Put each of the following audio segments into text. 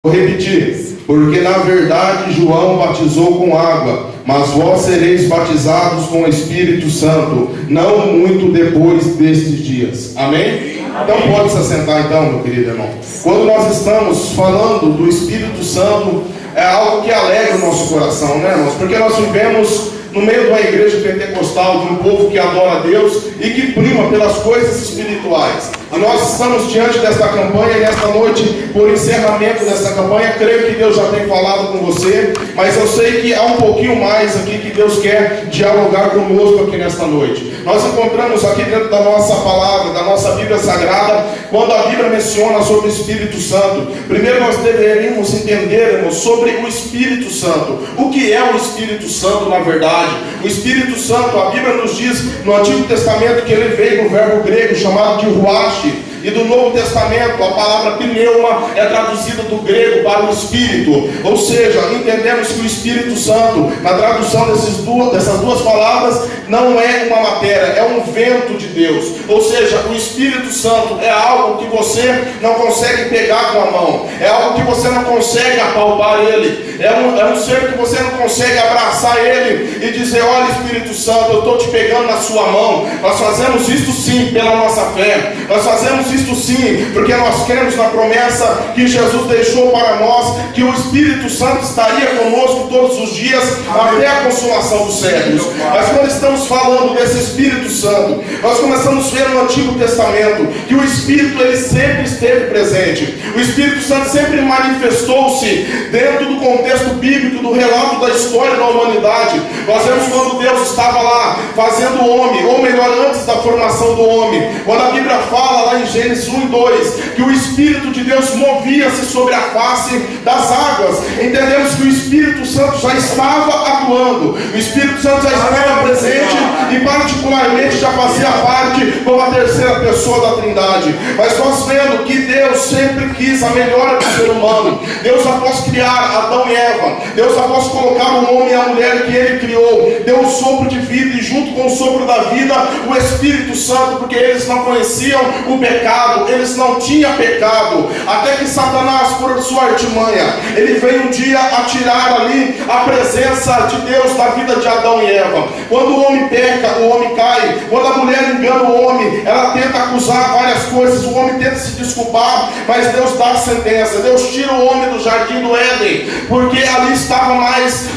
Vou repetir, porque na verdade João batizou com água, mas vós sereis batizados com o Espírito Santo, não muito depois destes dias. Amém? Então pode se assentar então, meu querido irmão. Quando nós estamos falando do Espírito Santo, é algo que alegra o nosso coração, né, irmãos? Porque nós vivemos no meio de uma igreja pentecostal, de um povo que adora a Deus e que prima pelas coisas espirituais. E nós estamos diante desta campanha, e nesta noite, por encerramento desta campanha, creio que Deus já tem falado com você, mas eu sei que há um pouquinho mais aqui que Deus quer dialogar conosco aqui nesta noite. Nós encontramos aqui dentro da nossa palavra, da nossa Bíblia Sagrada, quando a Bíblia menciona sobre o Espírito Santo. Primeiro nós deveríamos entender, irmãos, sobre o Espírito Santo. O que é o Espírito Santo na verdade? O Espírito Santo, a Bíblia nos diz no Antigo Testamento que ele veio do verbo grego chamado de ruach. E do Novo Testamento, a palavra pneuma é traduzida do grego para o Espírito. Ou seja, entendemos que o Espírito Santo, na tradução dessas duas palavras, não é uma matéria, é um vento de Deus. Ou seja, o Espírito Santo é algo que você não consegue pegar com a mão, é algo que você não consegue apalpar ele, é um ser que você não consegue abraçar ele e dizer: olha, Espírito Santo, eu estou te pegando na sua mão. Nós fazemos isso sim pela nossa fé, nós fazemos isto sim, porque nós cremos na promessa que Jesus deixou para nós, que o Espírito Santo estaria conosco todos os dias, até a consolação dos séculos. Mas quando estamos falando desse Espírito Santo, nós começamos a ver no Antigo Testamento que o Espírito ele sempre esteve presente. O Espírito Santo sempre manifestou-se dentro do contexto bíblico, do relato da história da humanidade. Nós vemos quando Deus estava lá fazendo o homem, ou melhor, antes da formação do homem, quando a Bíblia fala lá em Gênesis 1 e 2, que o Espírito de Deus movia-se sobre a face das águas. Entendemos que o Espírito Santo já estava atuando, o Espírito Santo já estava presente e particularmente já fazia parte como a terceira pessoa da Trindade. Mas nós vendo que Deus sempre quis a melhora do ser humano. Deus, após criar Adão e Eva, Deus, após colocar o homem e a mulher que ele criou, deu um sopro de vida, e junto com o sopro da vida, o Espírito Santo, porque eles não conheciam o pecado, eles não tinham pecado, até que Satanás, por sua artimanha, ele veio um dia a tirar ali a presença de Deus da vida de Adão e Eva. Quando o homem peca, o homem cai. Quando a mulher engana o homem, ela tenta acusar várias coisas, o homem tenta se desculpar, mas Deus dá a sentença. Deus tira o homem do jardim do Éden, porque ali estava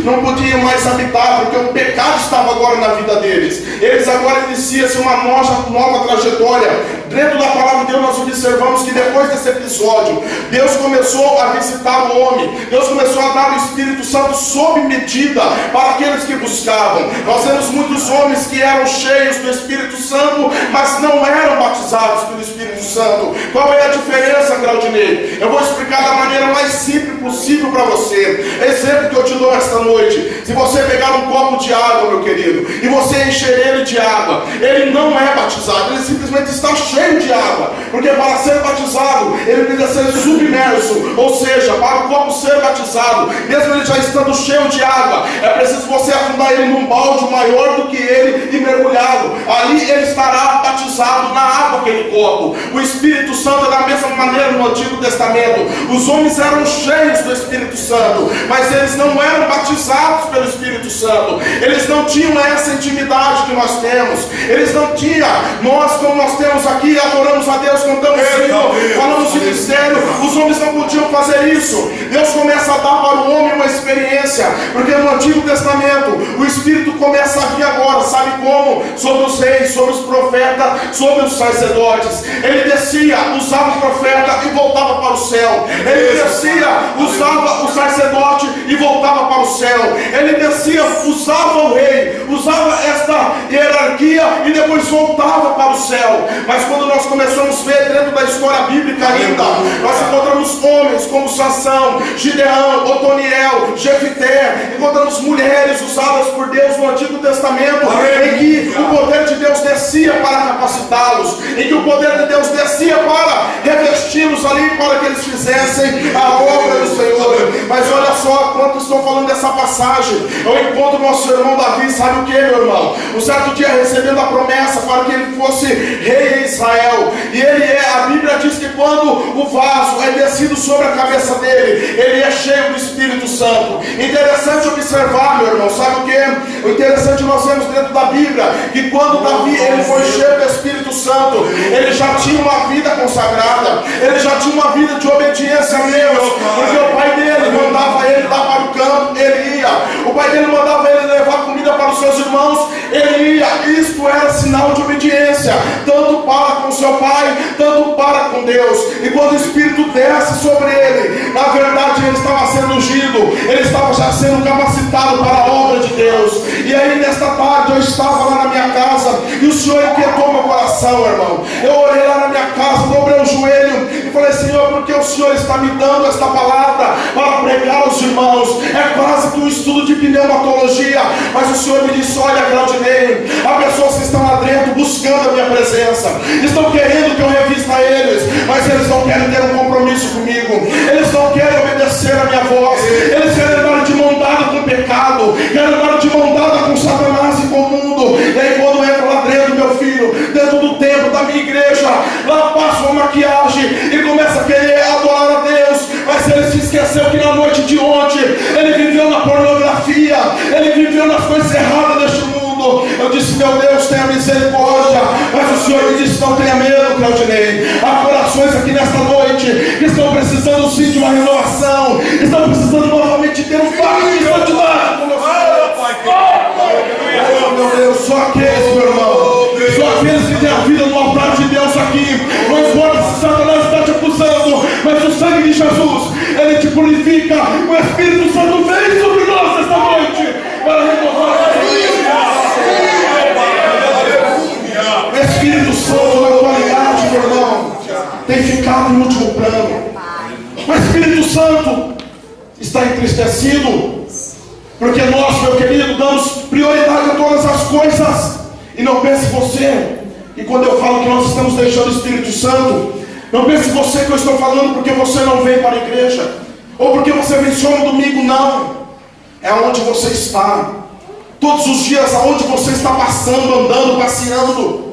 não podiam mais habitar, porque o pecado estava agora na vida deles. Eles agora iniciam-se uma nova trajetória. Dentro da palavra de Deus nós observamos que depois desse episódio, Deus começou a visitar o homem. Deus começou a dar o Espírito Santo sob medida para aqueles que buscavam. Nós vemos muitos homens que eram cheios do Espírito Santo, mas não eram batizados pelo Espírito Santo. Qual é a diferença, Claudinei? Eu vou explicar da maneira mais simples possível para você. Exemplo que eu te dou esta noite: se você pegar um copo de água, meu querido, e você encher ele de água, ele não é batizado, ele simplesmente está cheio de água, porque para ser batizado ele precisa ser submerso. Ou seja, para o copo ser batizado, mesmo ele já estando cheio de água, é preciso você afundar ele num balde maior do que ele e mergulhá-lo. Ali ele estará batizado na água, aquele copo. O Espírito Santo é da mesma maneira no Antigo Testamento. Os homens eram cheios do Espírito Santo, mas eles não eram batizados pelo Espírito Santo. Eles não tinham essa intimidade que nós temos. Eles não tinham. Nós, como nós temos aqui, adoramos a Deus, cantamos hino, falamos de mistério. Os homens não podiam fazer isso. Deus começa a dar para o homem uma experiência, porque no Antigo Testamento o Espírito começa a vir agora, sabe como? Sobre os reis, sobre os profetas, sobre os sacerdotes. Ele descia, usava o profeta e voltava para o céu. Ele descia, usava o sacerdote e voltava para o céu. Ele descia, usava o rei, usava esta hierarquia e depois voltava para o céu. Mas quando nós começamos a ver dentro da história bíblica ainda, nós encontramos homens como Sansão, Gideão, Otoniel, Jefité, encontramos mulheres usadas por Deus no Antigo Testamento, em que o poder de Deus descia para capacitá-los, em que o poder de Deus descia para revesti-los ali, para que eles fizessem a obra do Senhor. Mas olha só quanto estou falando dessa passagem. Eu encontro nosso irmão Davi, sabe o que, meu irmão? Um certo dia, recebendo a promessa para que ele fosse rei em Israel. E a Bíblia diz que quando o vaso é descido sobre a cabeça dele, ele é cheio do Espírito Santo. Interessante observar, meu irmão, sabe o que? O interessante nós vemos dentro da Bíblia, que quando Davi ele foi cheio do Espírito Santo, ele já tinha uma vida consagrada, ele já tinha uma vida de obediência a Deus, porque o pai dele mandava ele lá para o campo, ele ia. O pai dele mandava ele levar comida para os seus irmãos, ele ia. Isto era sinal de obediência, tanto para com seu pai, tanto para com Deus. E quando o Espírito desce sobre ele, na verdade ele estava sendo ungido, ele estava já sendo capacitado para a obra de Deus. E aí nesta tarde eu estava lá na minha casa, e o Senhor inquietou meu coração, irmão. Eu orei lá na minha casa, dobrei o joelho e falei: Senhor, porque o Senhor está me dando esta palavra para pregar aos irmãos? É quase que um estudo de pneumatologia, mas o Senhor me disse: olha, Claudinei, há pessoas que estão lá dentro buscando a minha presença, estão querendo que eu revista eles, mas eles não querem ter um compromisso comigo, eles não querem obedecer a minha voz, eles querem andar de mão dada com o pecado, querem andar de mão dada com Satanás e com o mundo. E aí quando entra lá dentro, meu filho, dentro do templo da minha igreja, lá passa uma maquiagem e começa a querer adorar a Deus, mas ele se esqueceu que na noite de ontem ele viveu na pornografia, ele viveu nas coisas erradas deste mundo. Eu disse: meu Deus, tenha misericórdia. Mas o Senhor me disse: não tenha medo, Claudinei. Há corações aqui nesta noite que estão precisando sim de uma renovação, estão precisando novamente ter um pacto de santidade com você. Oh, meu Deus, só aqueles, meu irmão, só aqueles que têm a vida no altar de Deus aqui. Não importa se Satanás está te acusando, mas o sangue de Jesus, ele te purifica. O Espírito Santo vem sobre nós esta noite para renovar a vida. O Espírito Santo, na atualidade, meu irmão, tem ficado em último plano. O Espírito Santo está entristecido porque nós, meu querido, damos prioridade a todas as coisas. E não pense você, e quando eu falo que nós estamos deixando o Espírito Santo, não pense você que eu estou falando porque você não vem para a igreja, ou porque você vem só no domingo. Não, é onde você está, todos os dias, aonde você está passando, andando, passeando.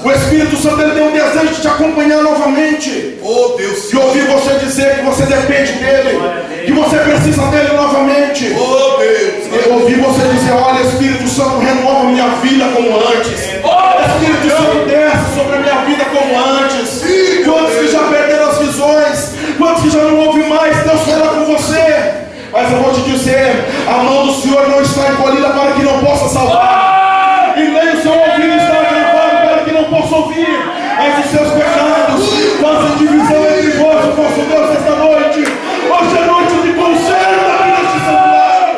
O Espírito Santo, ele tem um desejo de te acompanhar novamente. Oh, Deus, de ouvir você dizer que você depende dele, que você precisa dele novamente. Oh, Deus, eu ouvi você dizer: olha, Espírito Santo, renova minha vida como antes. Espírito Santo, desce sobre a minha vida como antes. Quantos que já perderam as visões, quantos que já não ouvem mais, Deus fala com você. Mas eu vou te dizer: a mão do Senhor não está encolhida para que não possa salvar, e nem o seu ouvido está gravado para que não possa ouvir. Mas os seus pecados fazem divisão entre vós e o vosso Deus esta noite. Hoje é noite de conserto aqui neste santuário.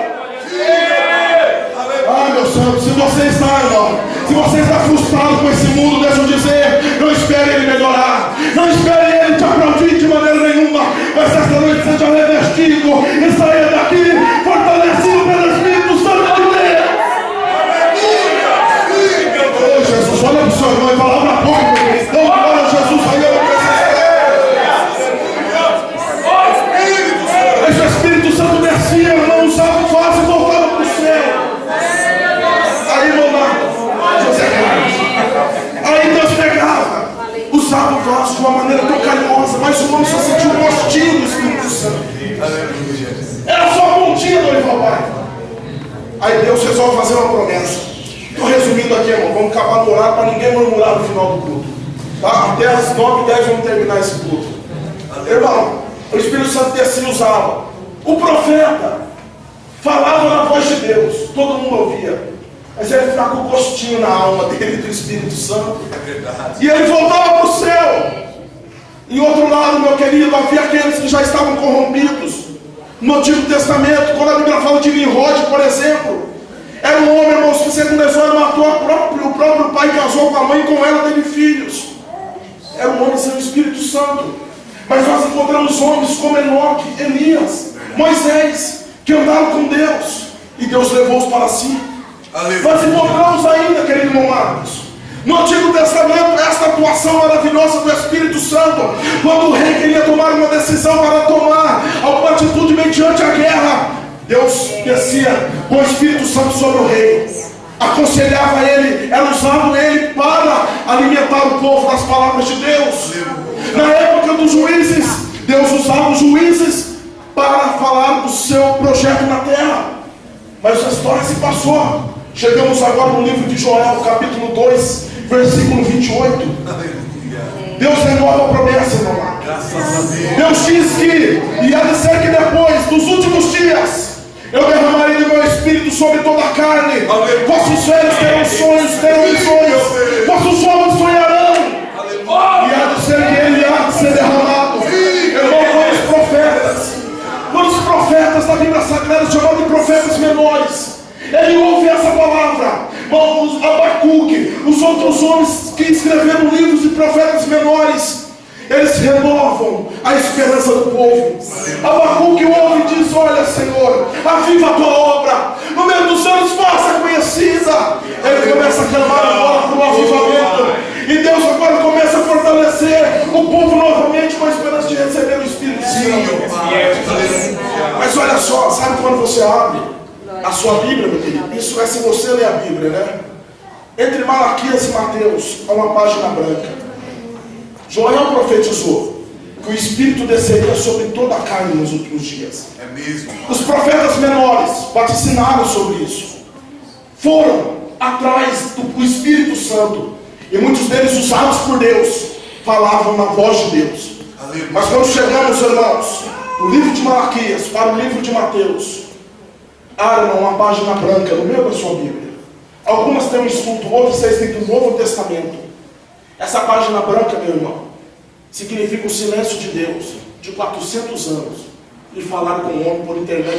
Ah, meu santo, se você está, irmão, se você está frustrado com esse mundo, deixa eu dizer: não espere ele melhorar, não espere ele te aplaudir de maneira nenhuma, mas esta noite seja revestido e saia daqui fortalecido pelo Espírito Santo de Deus. Oh, Jesus, olha para o seu irmão e fala: abra a boca, meu querido. Dá uma glória a Jesus aí, eu não preciso. Mas o Espírito Santo descia, irmão, usava o vaso e voltava para o céu. Aí, José Carlos, aí Deus pegava, usava o vaso de uma maneira tão carinhosa, mas o irmão só sentiu um gostinho do Espírito Santo. Era só a pontinha do Orival. Aí Deus resolve fazer uma promessa. Estou resumindo aqui, irmão, vamos acabar no horário para ninguém murmurar no final do culto, tá? Até as 9h10 vamos terminar esse culto. Irmão, o Espírito Santo descia e usava. O profeta falava na voz de Deus, todo mundo ouvia, mas ele ficava com o gostinho na alma dele do Espírito Santo. É verdade. E ele voltava para o céu. Em outro lado, meu querido, havia aqueles que já estavam corrompidos. No Antigo Testamento, quando a Bíblia fala de Nimrod, por exemplo, era um homem, irmãos, que segundo Exório matou o próprio pai, casou com a mãe e com ela teve filhos. Era um homem sem o Espírito Santo. Mas nós encontramos homens como Enoque, Elias, Moisés, que andaram com Deus, e Deus levou-os para si. Aleluia. Nós encontramos ainda, querido irmão Marcos, no Antigo Testamento, esta atuação maravilhosa do Espírito Santo, quando o rei queria tomar uma decisão para tomar alguma atitude mediante a guerra, Deus descia com o Espírito Santo sobre o rei, aconselhava ele, era usado ele para alimentar o povo das palavras de Deus. Na época dos juízes, Deus usava os juízes para falar do seu projeto na terra. Mas a história se passou. Chegamos agora no livro de Joel, capítulo 2, versículo 28. Deus renova a promessa, irmão. Deus diz que, e há de ser que depois, nos últimos dias, eu derramarei do meu espírito sobre toda a carne. Vossos velhos terão sonhos, terão visões. Vossos jovens sonharão. E há de ser que ele há de ser derramado. Irmão, quando os profetas da Bíblia Sagrada, chamados de profetas menores, ele ouve essa palavra. Os Abacuque, os outros homens que escreveram livros de profetas menores, eles renovam a esperança do povo. Abacuque ouve e diz: olha, Senhor, aviva a tua obra, no meio dos anos faça conhecida. Ele começa a clamar agora por um avivamento, e Deus agora começa a fortalecer o povo novamente com a esperança de receber o Espírito Santo. Mas olha só, sabe quando você abre a sua Bíblia, meu querido? Isso é se você ler a Bíblia, né? Entre Malaquias e Mateus há uma página branca. Joel profetizou que o Espírito desceria sobre toda a carne nos últimos dias. É mesmo. Os profetas menores vaticinaram sobre isso. Foram atrás do Espírito Santo. E muitos deles, usados por Deus, falavam na voz de Deus. Aleluia. Mas quando chegamos, irmãos, do livro de Malaquias para o livro de Mateus, armam uma página branca no meio da sua Bíblia. Algumas têm um estudo, outras está escrito o Novo Testamento. Essa página branca, meu irmão, significa o silêncio de Deus de 400 anos. E falar com o homem por intermédio